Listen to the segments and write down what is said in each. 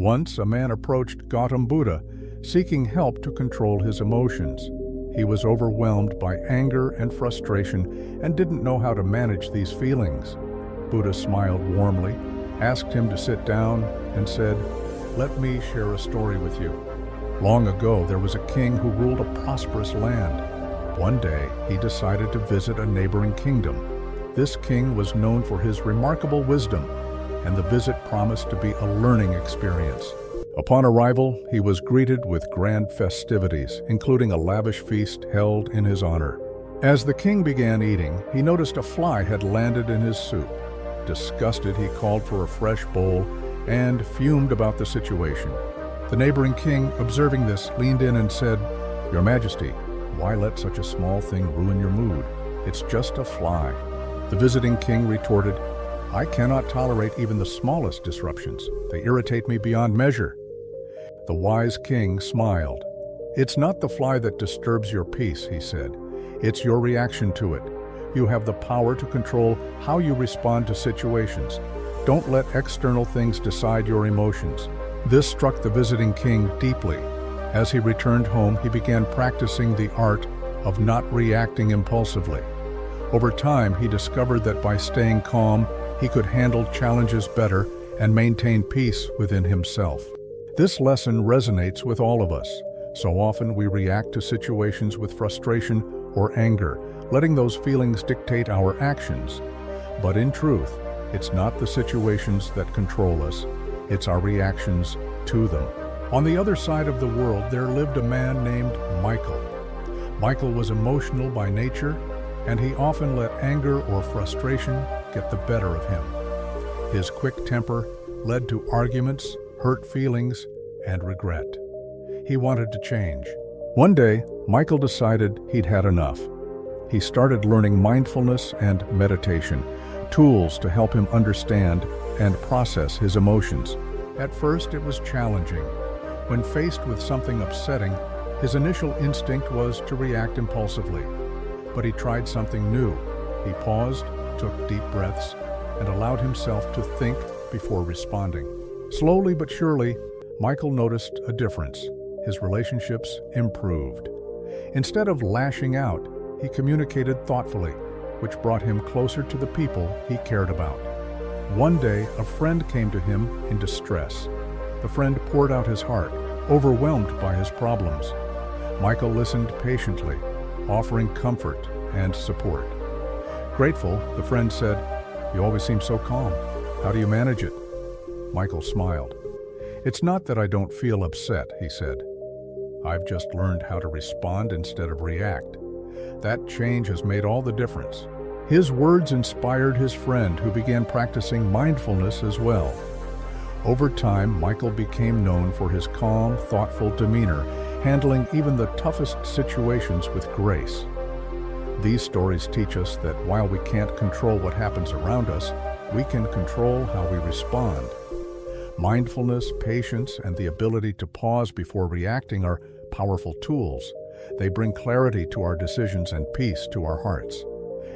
Once, a man approached Gautam Buddha, seeking help to control his emotions. He was overwhelmed by anger and frustration and didn't know how to manage these feelings. Buddha smiled warmly, asked him to sit down, and said, "Let me share a story with you. Long ago, there was a king who ruled a prosperous land. One day, he decided to visit a neighboring kingdom. This king was known for his remarkable wisdom, and the visit promised to be a learning experience. Upon arrival, he was greeted with grand festivities, including a lavish feast held in his honor. As the king began eating, he noticed a fly had landed in his soup. Disgusted, he called for a fresh bowl and fumed about the situation. The neighboring king, observing this, leaned in and said, "Your Majesty, why let such a small thing ruin your mood? It's just a fly." The visiting king retorted, "I cannot tolerate even the smallest disruptions. They irritate me beyond measure." The wise king smiled. "It's not the fly that disturbs your peace," he said. "It's your reaction to it. You have the power to control how you respond to situations. Don't let external things decide your emotions." This struck the visiting king deeply. As he returned home, he began practicing the art of not reacting impulsively. Over time, he discovered that by staying calm, he could handle challenges better and maintain peace within himself. This lesson resonates with all of us. So often we react to situations with frustration or anger, letting those feelings dictate our actions. But in truth, it's not the situations that control us, it's our reactions to them. On the other side of the world, there lived a man named Michael. Michael was emotional by nature, and he often let anger or frustration get the better of him. His quick temper led to arguments, hurt feelings, and regret. He wanted to change. One day, Michael decided he'd had enough. He started learning mindfulness and meditation, tools to help him understand and process his emotions. At first, it was challenging. When faced with something upsetting, his initial instinct was to react impulsively. But he tried something new. He paused, took deep breaths, and allowed himself to think before responding. Slowly but surely, Michael noticed a difference. His relationships improved. Instead of lashing out, he communicated thoughtfully, which brought him closer to the people he cared about. One day, a friend came to him in distress. The friend poured out his heart, overwhelmed by his problems. Michael listened patiently, offering comfort and support. Grateful, the friend said, "You always seem so calm. How do you manage it?" Michael smiled. "It's not that I don't feel upset," he said. "I've just learned how to respond instead of react. That change has made all the difference." His words inspired his friend, who began practicing mindfulness as well. Over time, Michael became known for his calm, thoughtful demeanor, handling even the toughest situations with grace. These stories teach us that while we can't control what happens around us, we can control how we respond. Mindfulness, patience, and the ability to pause before reacting are powerful tools. They bring clarity to our decisions and peace to our hearts.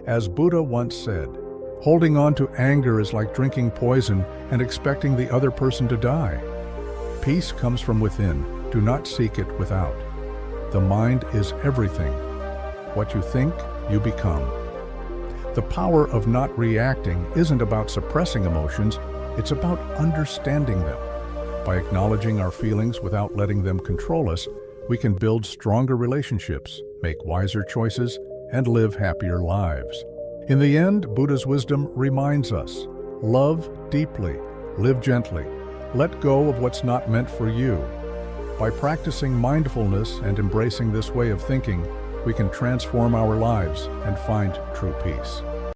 As Buddha once said, holding on to anger is like drinking poison and expecting the other person to die. Peace comes from within. Do not seek it without. The mind is everything. What you think, you become. The power of not reacting isn't about suppressing emotions, it's about understanding them. By acknowledging our feelings without letting them control us, we can build stronger relationships, make wiser choices, and live happier lives. In the end, Buddha's wisdom reminds us, love deeply, live gently, let go of what's not meant for you. By practicing mindfulness and embracing this way of thinking, we can transform our lives and find true peace.